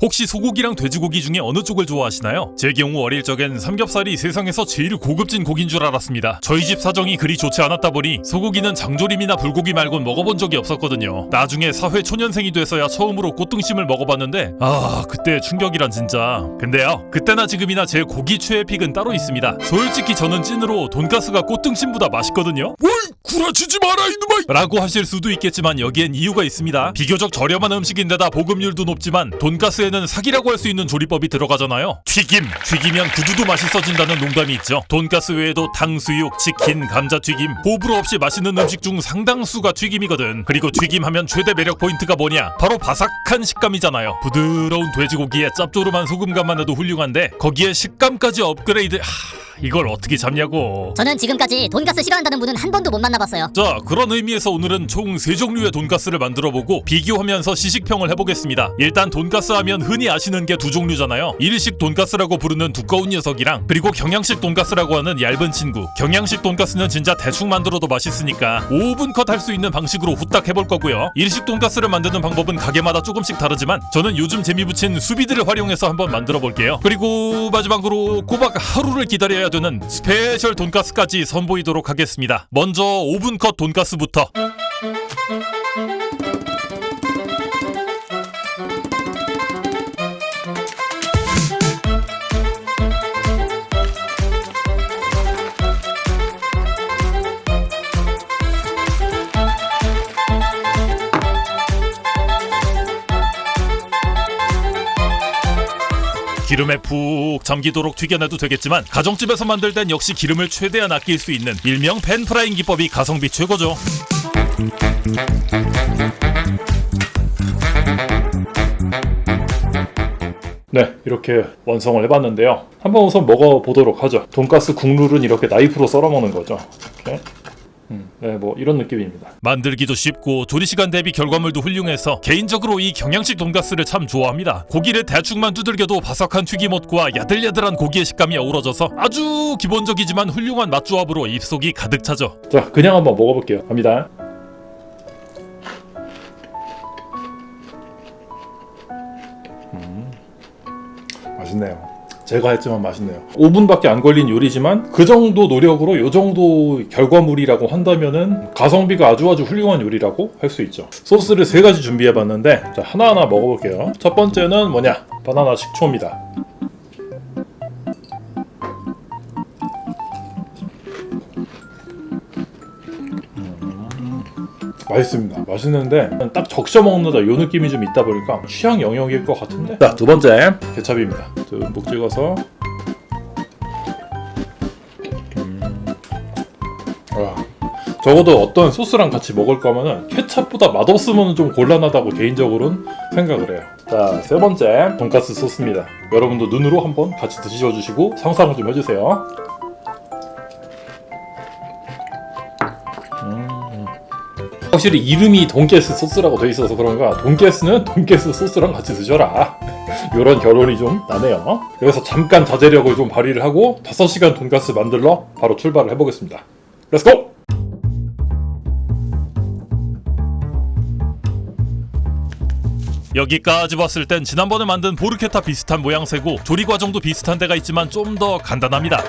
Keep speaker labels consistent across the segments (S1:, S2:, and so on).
S1: 혹시 소고기랑 돼지고기 중에 어느 쪽을 좋아하시나요? 제 경우 어릴 적엔 삼겹살이 세상에서 제일 고급진 고기인 줄 알았습니다. 저희 집 사정이 그리 좋지 않았다 보니 소고기는 장조림이나 불고기 말곤 먹어본 적이 없었거든요. 나중에 사회 초년생이 돼서야 처음으로 꽃등심을 먹어봤는데 그때 충격이란 진짜. 근데요, 그때나 지금이나 제 고기 최애 픽은 따로 있습니다. 솔직히 저는 찐으로 돈가스가 꽃등심보다 맛있거든요.
S2: 뭘 구라치지 마라 이놈아!
S1: 라고 하실 수도 있겠지만 여기엔 이유가 있습니다. 비교적 저렴한 음식인데다 보급률도 높지만 돈가스에는 사기라고 할 수 있는 조리법이 들어가잖아요. 튀기면 구두도 맛있어진다는 농담이 있죠. 돈가스 외에도 탕수육, 치킨, 감자튀김, 호불호 없이 맛있는 음식 중 상당수가 튀김이거든. 그리고 튀김하면 최대 매력 포인트가 뭐냐? 바로 바삭한 식감이잖아요. 부드러운 돼지고기에 짭조름한 소금간만 해도 훌륭한데 거기에 식감까지 업그레이드. 이걸 어떻게 잡냐고.
S3: 저는 지금까지 돈가스 싫어한다는 분은 한 번도 못 만나봤어요.
S1: 자, 그런 의미에서 오늘은 총 3종류의 돈가스를 만들어보고 비교하면서 시식평을 해보겠습니다. 일단 돈가스 하면 흔히 아시는 게 두 종류잖아요. 일식 돈가스라고 부르는 두꺼운 녀석이랑 그리고 경양식 돈가스라고 하는 얇은 친구. 경양식 돈가스는 진짜 대충 만들어도 맛있으니까 5분 컷 할 수 있는 방식으로 후딱 해볼 거고요. 일식 돈가스를 만드는 방법은 가게마다 조금씩 다르지만 저는 요즘 재미붙인 수비드를 활용해서 한번 만들어 볼게요. 그리고 마지막으로 꼬박 하루를 기다려야 되는 스페셜 돈가스까지 선보이도록 하겠습니다. 먼저 5분 컷 돈가스부터. 기름에 푹 잠기도록 튀겨내도 되겠지만 가정집에서 만들 땐 역시 기름을 최대한 아낄 수 있는 일명 팬프라잉 기법이 가성비 최고죠.
S2: 네, 이렇게 완성을 해봤는데요. 한번 우선 먹어보도록 하죠. 돈가스 국룰은 이렇게 나이프로 썰어 먹는 거죠. 이렇게. 네, 뭐 이런 느낌입니다.
S1: 만들기도 쉽고 조리시간 대비 결과물도 훌륭해서 개인적으로 이 경양식 돈가스를 참 좋아합니다. 고기를 대충만 두들겨도 바삭한 튀김옷과 야들야들한 고기의 식감이 어우러져서 아주 기본적이지만 훌륭한 맛조합으로 입속이 가득 차죠.
S2: 자, 그냥 한번 먹어볼게요. 갑니다. 맛있네요. 제가 했지만 맛있네요. 5분밖에 안 걸린 요리지만 그 정도 노력으로 요 정도 결과물이라고 한다면은 가성비가 아주 훌륭한 요리라고 할 수 있죠. 소스를 3가지 준비해봤는데 자, 하나하나 먹어볼게요. 첫 번째는 뭐냐? 바나나 식초입니다. 맛있습니다. 맛있는데 딱 적셔 먹는다 요 느낌이 좀 있다 보니까 취향 영역일 것 같은데. 자, 두 번째 케찹입니다. 듬뿍 찍어서. 적어도 어떤 소스랑 같이 먹을 거면은 케찹보다 맛없으면 좀 곤란하다고 개인적으로는 생각을 해요. 자, 세 번째 돈가스 소스입니다. 여러분도 눈으로 한번 같이 드셔주시고 상상을 좀 해주세요. 확실히 이름이 돈가스 소스라고 돼 있어서 그런가 돈가스는 돈가스 소스랑 같이 드셔라 이런 결론이 좀 나네요. 여기서 잠깐 자제력을 좀 발휘를 하고 5시간 돈가스 만들러 바로 출발을 해보겠습니다. 렛츠고!
S1: 여기까지 봤을 땐 지난번에 만든 보르케타 비슷한 모양새고 조리 과정도 비슷한 데가 있지만 좀 더 간단합니다.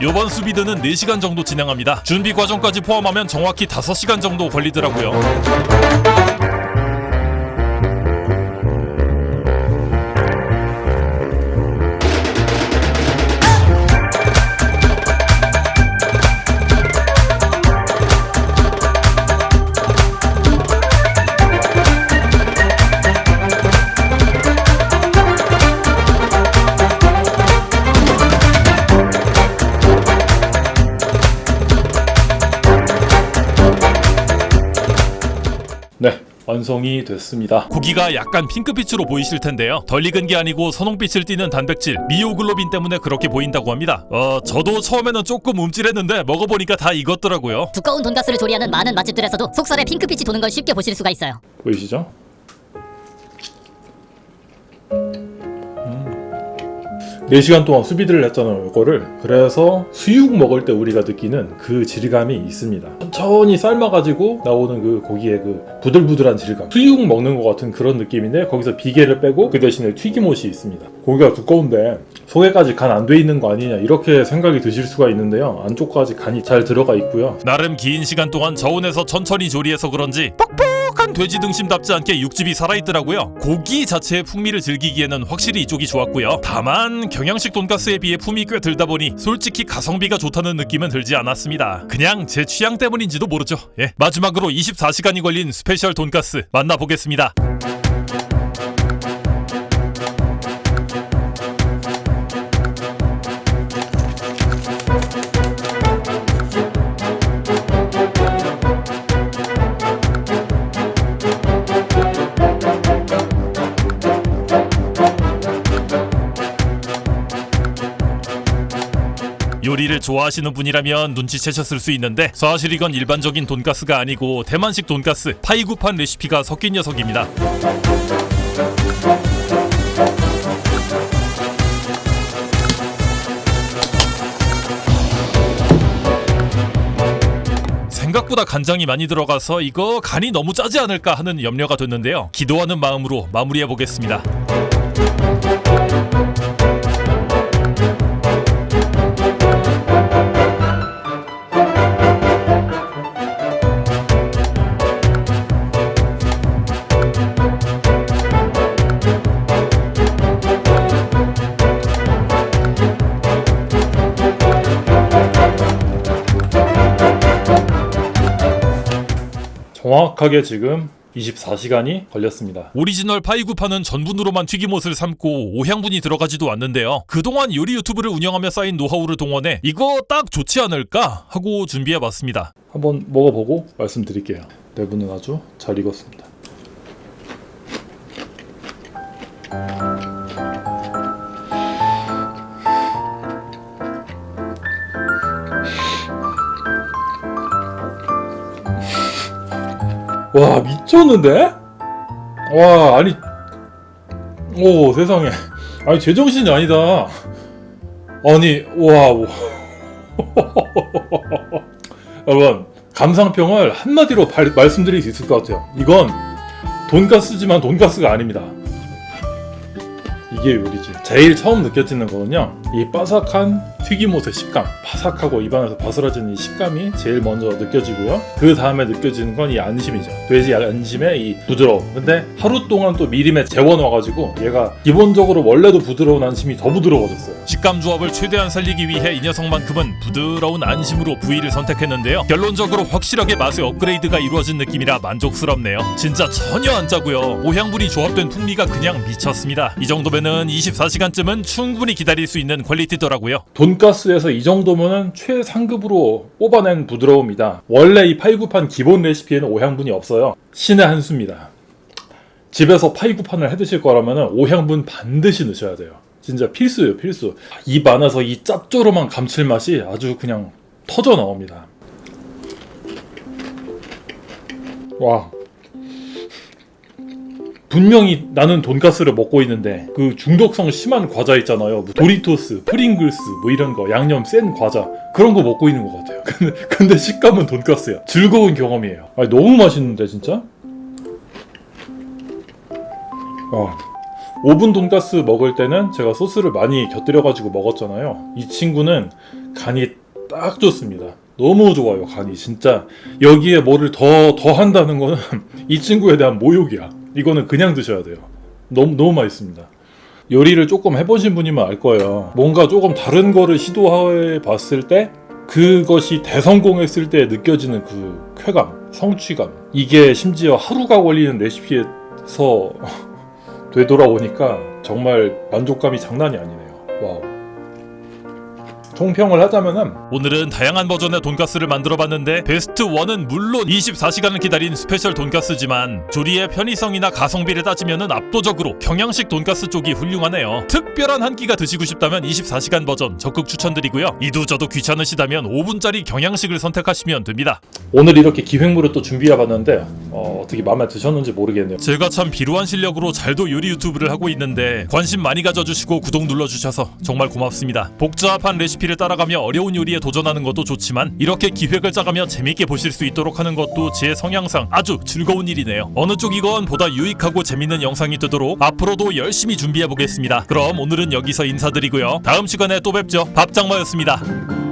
S1: 요번 수비드는 4시간 정도 진행합니다. 준비 과정까지 포함하면 정확히 5시간 정도 걸리더라고요.
S2: 네, 완성이 됐습니다.
S1: 고기가 약간 핑크빛으로 보이실 텐데요. 덜 익은 게 아니고 선홍빛을 띠는 단백질 미오글로빈 때문에 그렇게 보인다고 합니다. 저도 처음에는 조금 움찔했는데 먹어보니까 다 익었더라고요.
S3: 두꺼운 돈가스를 조리하는 많은 맛집들에서도 속살에 핑크빛이 도는 걸 쉽게 보실 수가 있어요.
S2: 보이시죠? 4시간 동안 수비드를 했잖아요, 이거를. 그래서 수육 먹을 때 우리가 느끼는 그 질감이 있습니다. 천천히 삶아가지고 나오는 그 고기의 그 부들부들한 질감. 수육 먹는 것 같은 그런 느낌인데 거기서 비계를 빼고 그 대신에 튀김옷이 있습니다. 고기가 두꺼운데 속에까지 간 안 돼 있는 거 아니냐 이렇게 생각이 드실 수가 있는데요. 안쪽까지 간이 잘 들어가 있고요.
S1: 나름 긴 시간 동안 저온에서 천천히 조리해서 그런지 뻑뻑한 돼지 등심답지 않게 육즙이 살아있더라고요. 고기 자체의 풍미를 즐기기에는 확실히 이쪽이 좋았고요. 다만 경양식 돈가스에 비해 품이 꽤 들다 보니 솔직히 가성비가 좋다는 느낌은 들지 않았습니다. 그냥 제 취향 때문인지도 모르죠. 예. 마지막으로 24시간이 걸린 스페셜 돈가스 만나보겠습니다. 요리를 좋아하시는 분이라면 눈치채셨을 수 있는데 사실 이건 일반적인 돈가스가 아니고 대만식 돈가스 파이구판 레시피가 섞인 녀석입니다. 생각보다 간장이 많이 들어가서 이거 간이 너무 짜지 않을까 하는 염려가 됐는데요. 기도하는 마음으로 마무리해보겠습니다.
S2: 정확하게 지금 24시간이 걸렸습니다.
S1: 오리지널 파이구파는 전분으로만 튀김옷을 삶고 오향분이 들어가지도 않는데요. 그동안 요리 유튜브를 운영하며 쌓인 노하우를 동원해 이거 딱 좋지 않을까 하고 준비해봤습니다.
S2: 한번 먹어보고 말씀드릴게요. 내부는 아주 잘 익었습니다. 와, 미쳤는데? 와, 아니, 오, 세상에. 아니, 제정신이 아니다. 아니, 와. 여러분, 감상평을 한마디로 말씀드릴 수 있을 것 같아요. 이건 돈가스지만 돈가스가 아닙니다. 이게 요리지. 제일 처음 느껴지는 거는요, 이 바삭한 튀김옷의 식감, 바삭하고 입안에서 바스라지는 이 식감이 제일 먼저 느껴지고요. 그 다음에 느껴지는 건 이 안심이죠. 돼지 안심의 이 부드러움. 근데 하루 동안 또 미림에 재워놔가지고 얘가 기본적으로 원래도 부드러운 안심이 더 부드러워졌어요.
S1: 식감 조합을 최대한 살리기 위해 이 녀석만큼은 부드러운 안심으로 부위를 선택했는데요. 결론적으로 확실하게 맛의 업그레이드가 이루어진 느낌이라 만족스럽네요. 진짜 전혀 안 짜고요. 오향분이 조합된 풍미가 그냥 미쳤습니다. 이 정도면은 24시간쯤은 충분히 기다릴 수 있는 퀄리티더라고요.
S2: 돈가스에서 이 정도면은 최상급으로 뽑아낸 부드러움이다. 원래 이 파이구판 기본 레시피에는 오향분이 없어요. 신의 한 수입니다. 집에서 파이구판을 해드실 거라면 오향분 반드시 넣으셔야 돼요. 진짜 필수예요, 필수. 입 안에서 이 짭조름한 감칠맛이 아주 그냥 터져 나옵니다. 와. 분명히 나는 돈가스를 먹고 있는데 그 중독성 심한 과자 있잖아요. 뭐 도리토스, 프링글스 뭐 이런 거 양념 센 과자 그런 거 먹고 있는 것 같아요. 근데 식감은 돈가스예요. 즐거운 경험이에요. 아니, 너무 맛있는데 진짜? 오븐 돈가스 먹을 때는 제가 소스를 많이 곁들여가지고 먹었잖아요. 이 친구는 간이 딱 좋습니다. 너무 좋아요, 간이. 진짜 여기에 뭐를 더 한다는 거는 이 친구에 대한 모욕이야. 이거는 그냥 드셔야 돼요. 너무 맛있습니다. 요리를 조금 해보신 분이면 알 거예요. 뭔가 조금 다른 거를 시도해 봤을 때 그것이 대성공했을 때 느껴지는 그 쾌감, 성취감. 이게 심지어 하루가 걸리는 레시피에서 되돌아오니까 정말 만족감이 장난이 아니네요. 와우. 총평을 하자면은
S1: 오늘은 다양한 버전의 돈가스를 만들어봤는데 베스트 1은 물론 24시간을 기다린 스페셜 돈가스지만 조리의 편의성이나 가성비를 따지면은 압도적으로 경양식 돈가스 쪽이 훌륭하네요. 특별한 한 끼가 드시고 싶다면 24시간 버전 적극 추천드리고요. 이두저도 귀찮으시다면 5분짜리 경양식을 선택하시면 됩니다.
S2: 오늘 이렇게 기획물을 또 준비해봤는데 어떻게 마음에 드셨는지 모르겠네요.
S1: 제가 참 비루한 실력으로 잘도 요리 유튜브를 하고 있는데 관심 많이 가져주시고 구독 눌러주셔서 정말 고맙습니다. 복잡한 레시피를 따라가며 어려운 요리에 도전하는 것도 좋지만 이렇게 기획을 짜가며 재밌게 보실 수 있도록 하는 것도 제 성향상 아주 즐거운 일이네요. 어느 쪽이건 보다 유익하고 재밌는 영상이 되도록 앞으로도 열심히 준비해보겠습니다. 그럼 오늘은 여기서 인사드리고요. 다음 시간에 또 뵙죠. 밥장마였습니다.